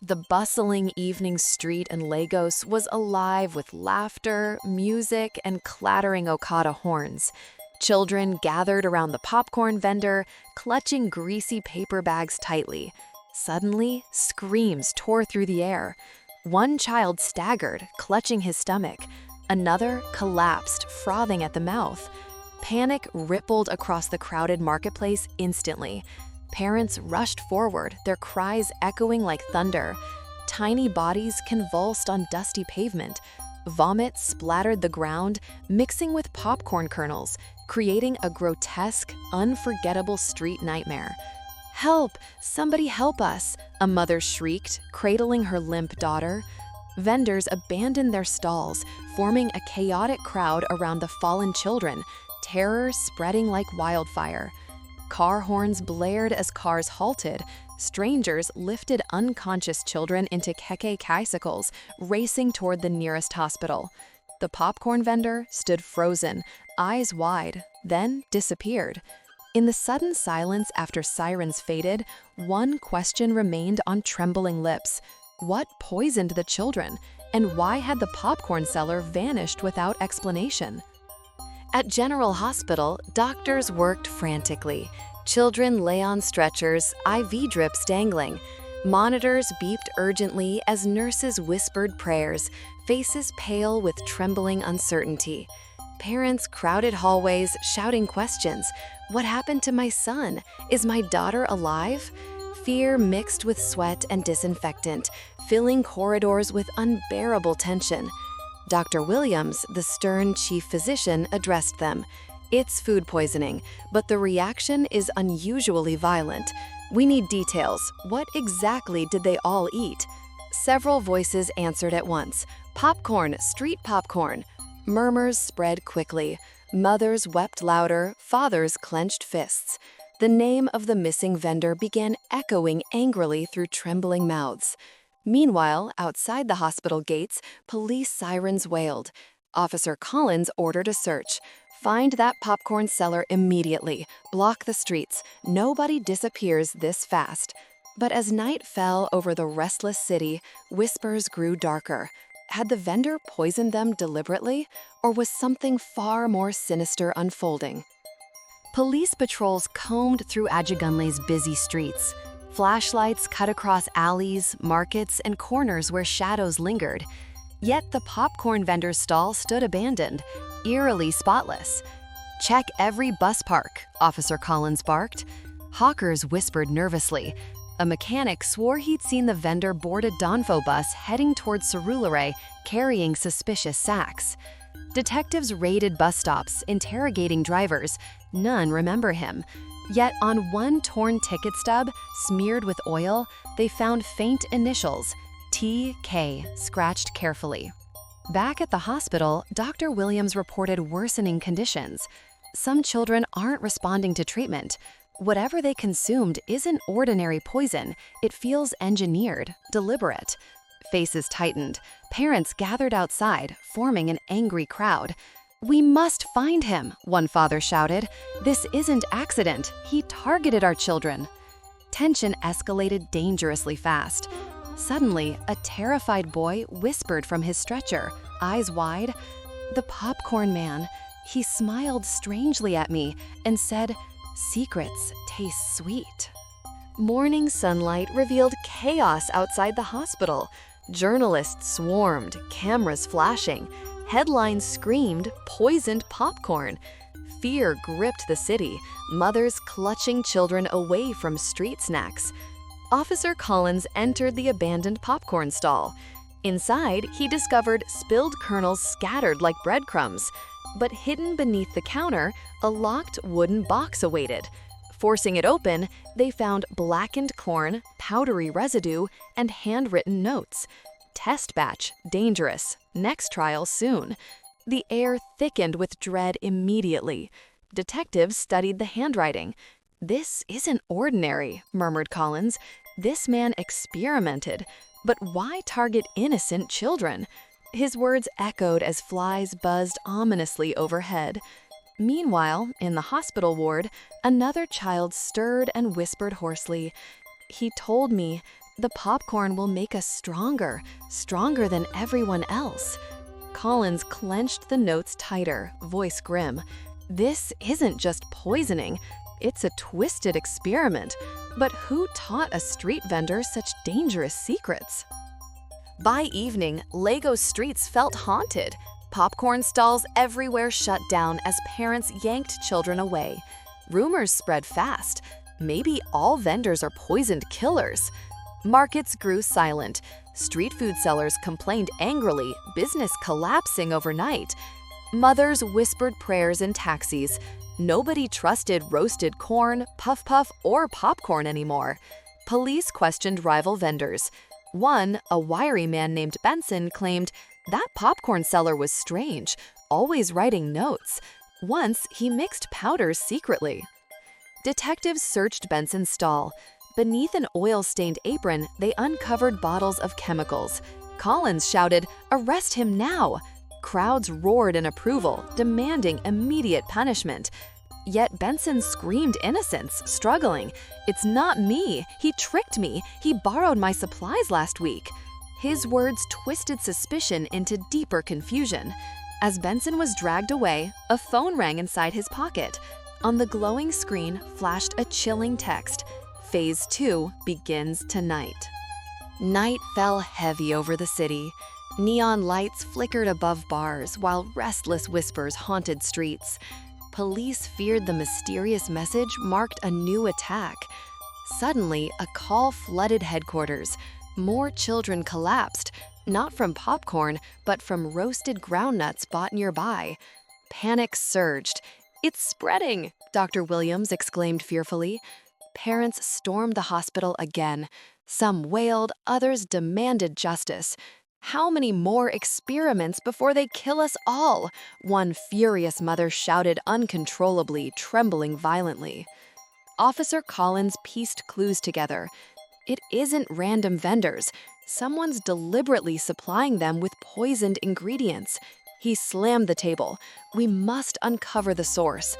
The bustling evening street in Lagos was alive with laughter, music, and clattering Okada horns. Children gathered around the popcorn vendor, clutching greasy paper bags tightly. Suddenly, screams tore through the air. One child staggered, clutching his stomach. Another collapsed, frothing at the mouth. Panic rippled across the crowded marketplace instantly. Parents rushed forward, their cries echoing like thunder. Tiny bodies convulsed on dusty pavement. Vomit splattered the ground, mixing with popcorn kernels, creating a grotesque, unforgettable street nightmare. "Help! Somebody help us!" a mother shrieked, cradling her limp daughter. Vendors abandoned their stalls, forming a chaotic crowd around the fallen children, terror spreading like wildfire. Car horns blared as cars halted. Strangers lifted unconscious children into keke bicycles, racing toward the nearest hospital. The popcorn vendor stood frozen, eyes wide, then disappeared. In the sudden silence after sirens faded, one question remained on trembling lips. What poisoned the children? And why had the popcorn seller vanished without explanation? At General Hospital, doctors worked frantically. Children lay on stretchers, IV drips dangling. Monitors beeped urgently as nurses whispered prayers, faces pale with trembling uncertainty. Parents crowded hallways, shouting questions. "What happened to my son? Is my daughter alive?" Fear mixed with sweat and disinfectant, filling corridors with unbearable tension. Dr. Williams, the stern chief physician, addressed them. "It's food poisoning, but the reaction is unusually violent. We need details. What exactly did they all eat?" Several voices answered at once. "Popcorn, street popcorn." Murmurs spread quickly. Mothers wept louder, fathers clenched fists. The name of the missing vendor began echoing angrily through trembling mouths. Meanwhile, outside the hospital gates, police sirens wailed. Officer Collins ordered a search. "Find that popcorn seller immediately. Block the streets. Nobody disappears this fast." But as night fell over the restless city, whispers grew darker. Had the vendor poisoned them deliberately, or was something far more sinister unfolding? Police patrols combed through Ajagunle's busy streets. Flashlights cut across alleys, markets, and corners where shadows lingered. Yet the popcorn vendor's stall stood abandoned, eerily spotless. "Check every bus park," Officer Collins barked. Hawkers whispered nervously. A mechanic swore he'd seen the vendor board a Danfo bus heading toward Surulere, carrying suspicious sacks. Detectives raided bus stops, interrogating drivers. None remember him. Yet on one torn ticket stub, smeared with oil, they found faint initials, TK, scratched carefully. Back at the hospital, Dr. Williams reported worsening conditions. Some children aren't responding to treatment. Whatever they consumed isn't ordinary poison. It feels engineered, deliberate. Faces tightened. Parents gathered outside, forming an angry crowd. "We must find him," one father shouted. "This isn't accident. He targeted our children." Tension escalated dangerously fast. Suddenly, a terrified boy whispered from his stretcher, eyes wide, "The popcorn man." He smiled strangely at me and said, "Secrets taste sweet." Morning sunlight revealed chaos outside the hospital. Journalists swarmed, cameras flashing. Headlines screamed, "Poisoned popcorn." Fear gripped the city, mothers clutching children away from street snacks. Officer Collins entered the abandoned popcorn stall. Inside, he discovered spilled kernels scattered like breadcrumbs. But hidden beneath the counter, a locked wooden box awaited. Forcing it open, they found blackened corn, powdery residue, and handwritten notes. "Test batch, dangerous. Next trial soon." The air thickened with dread immediately. Detectives studied the handwriting. "This isn't ordinary," murmured Collins. "This man experimented. But why target innocent children?" His words echoed as flies buzzed ominously overhead. Meanwhile, in the hospital ward, another child stirred and whispered hoarsely, "He told me The popcorn will make us stronger, stronger than everyone else. Collins clenched the notes tighter, voice grim. This isn't just poisoning, it's a twisted experiment. But who taught a street vendor such dangerous secrets? By evening, Lagos streets felt haunted. Popcorn stalls everywhere shut down as parents yanked children away. Rumors spread fast. Maybe all vendors are poisoned killers. Markets grew silent. Street food sellers complained angrily, business collapsing overnight. Mothers whispered prayers in taxis. Nobody trusted roasted corn, puff puff, or popcorn anymore. Police questioned rival vendors. One, a wiry man named Benson, claimed that popcorn seller was strange, always writing notes. Once, he mixed powders secretly. Detectives searched Benson's stall. Beneath an oil-stained apron, they uncovered bottles of chemicals. Collins shouted, "Arrest him now!" Crowds roared in approval, demanding immediate punishment. Yet Benson screamed innocence, struggling. "It's not me. He tricked me. He borrowed my supplies last week." His words twisted suspicion into deeper confusion. As Benson was dragged away, a phone rang inside his pocket. On the glowing screen flashed a chilling text. Phase 2 begins tonight. Night fell heavy over the city. Neon lights flickered above bars while restless whispers haunted streets. Police feared the mysterious message marked a new attack. Suddenly, a call flooded headquarters. More children collapsed, not from popcorn, but from roasted groundnuts bought nearby. Panic surged. "It's spreading!" Dr. Williams exclaimed fearfully. Parents stormed the hospital again. Some wailed, others demanded justice. "How many more experiments before they kill us all?" One furious mother shouted uncontrollably, trembling violently. Officer Collins pieced clues together. It isn't random vendors. Someone's deliberately supplying them with poisoned ingredients. He slammed the table. "We must uncover the source."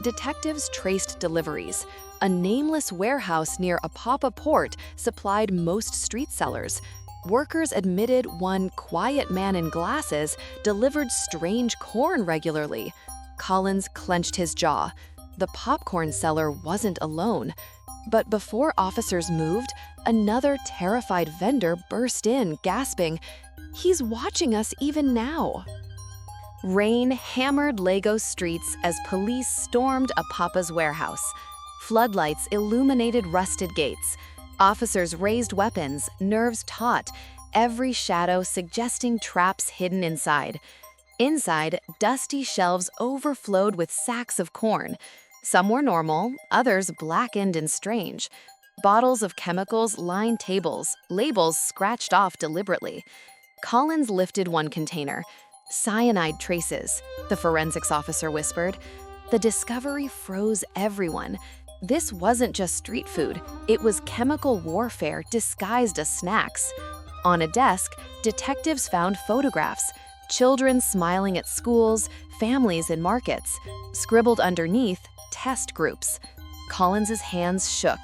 Detectives traced deliveries. A nameless warehouse near Apapa Port supplied most street sellers. Workers admitted one quiet man in glasses delivered strange corn regularly. Collins clenched his jaw. The popcorn seller wasn't alone. But before officers moved, another terrified vendor burst in, gasping, "He's watching us even now." Rain hammered Lagos streets as police stormed Apapa's warehouse. Floodlights illuminated rusted gates. Officers raised weapons, nerves taut, every shadow suggesting traps hidden inside. Inside, dusty shelves overflowed with sacks of corn. Some were normal, others blackened and strange. Bottles of chemicals lined tables, labels scratched off deliberately. Collins lifted one container. "Cyanide traces," the forensics officer whispered. The discovery froze everyone. This wasn't just street food, it was chemical warfare disguised as snacks. On a desk, detectives found photographs, children smiling at schools, families in markets. Scribbled underneath, test groups. Collins's hands shook.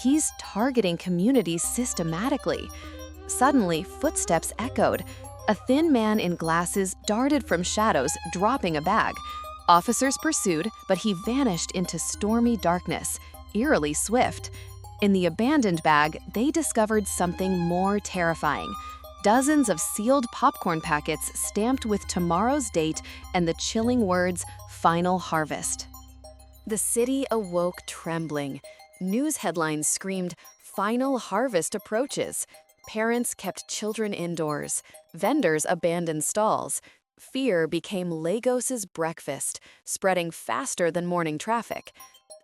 He's targeting communities systematically. Suddenly, footsteps echoed. A thin man in glasses darted from shadows, dropping a bag. Officers pursued, but he vanished into stormy darkness, eerily swift. In the abandoned bag, they discovered something more terrifying. Dozens of sealed popcorn packets stamped with tomorrow's date and the chilling words, "Final Harvest." The city awoke trembling. News headlines screamed, "Final harvest approaches." Parents kept children indoors. Vendors abandoned stalls. Fear became Lagos's breakfast, spreading faster than morning traffic.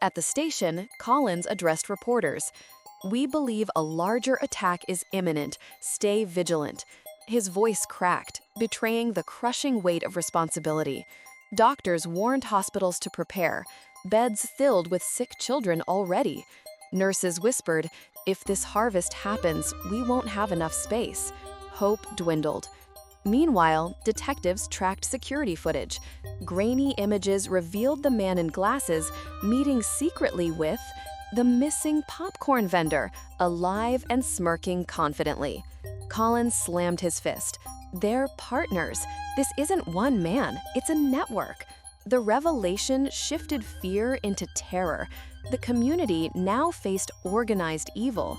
At the station, Collins addressed reporters. "We believe a larger attack is imminent. Stay vigilant." His voice cracked, betraying the crushing weight of responsibility. Doctors warned hospitals to prepare. Beds filled with sick children already. Nurses whispered, "If this harvest happens, we won't have enough space." Hope dwindled. Meanwhile, detectives tracked security footage. Grainy images revealed the man in glasses meeting secretly with The missing popcorn vendor, alive and smirking confidently. Collins slammed his fist. They're partners. This isn't one man, it's a network. The revelation shifted fear into terror. The community now faced organized evil.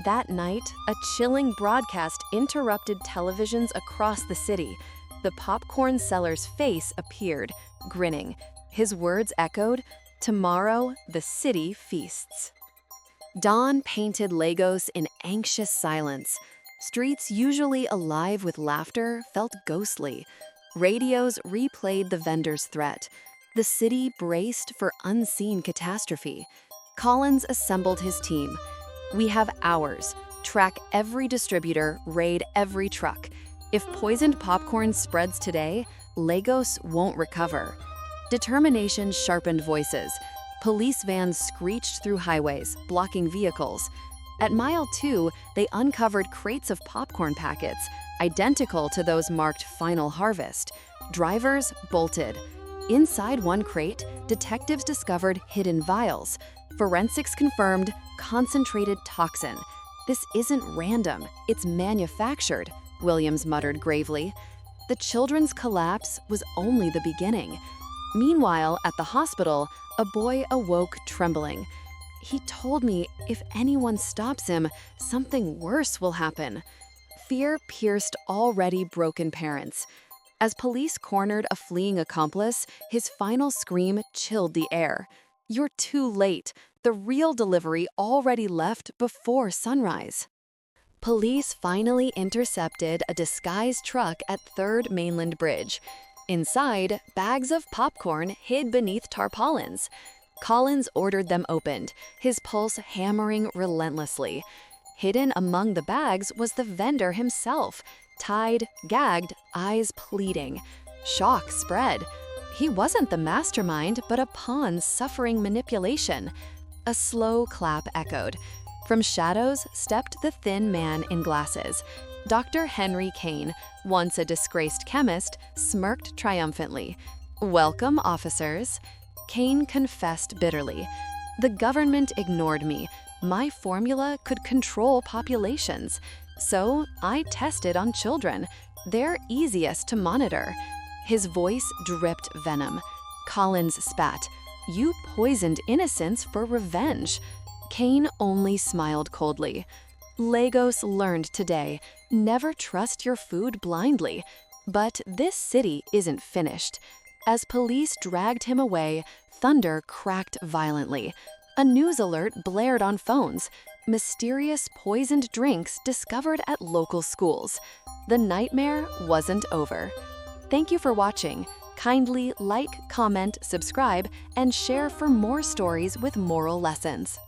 That night, a chilling broadcast interrupted televisions across the city. The popcorn seller's face appeared, grinning. His words echoed, "Tomorrow, the city feasts." Dawn painted Lagos in anxious silence. Streets usually alive with laughter felt ghostly. Radios replayed the vendor's threat. The city braced for unseen catastrophe. Collins assembled his team. "We have hours. Track every distributor, raid every truck. If poisoned popcorn spreads today, Lagos won't recover." Determination sharpened voices. Police vans screeched through highways, blocking vehicles. At mile 2, they uncovered crates of popcorn packets, identical to those marked Final Harvest. Drivers bolted. Inside one crate, detectives discovered hidden vials. Forensics confirmed concentrated toxin. "This isn't random, it's manufactured," Williams muttered gravely. The children's collapse was only the beginning. Meanwhile, at the hospital, a boy awoke trembling. "He told me if anyone stops him, something worse will happen." Fear pierced already broken parents. As police cornered a fleeing accomplice, his final scream chilled the air. "You're too late. The real delivery already left before sunrise." Police finally intercepted a disguised truck at 3rd Mainland Bridge. Inside, bags of popcorn hid beneath tarpaulins. Collins ordered them opened, his pulse hammering relentlessly. Hidden among the bags was the vendor himself, tied, gagged, eyes pleading. Shock spread. He wasn't the mastermind, but a pawn suffering manipulation. A slow clap echoed. From shadows stepped the thin man in glasses. Dr. Henry Kane, once a disgraced chemist, smirked triumphantly. "Welcome, officers." Kane confessed bitterly. "The government ignored me. My formula could control populations. So I tested on children. They're easiest to monitor." His voice dripped venom. Collins spat. "You poisoned innocents for revenge." Kane only smiled coldly. Lagos learned today, never trust your food blindly. But this city isn't finished. As police dragged him away, thunder cracked violently. A news alert blared on phones. Mysterious poisoned drinks discovered at local schools. The nightmare wasn't over. Thank you for watching. Kindly like, comment, subscribe, and share for more stories with moral lessons.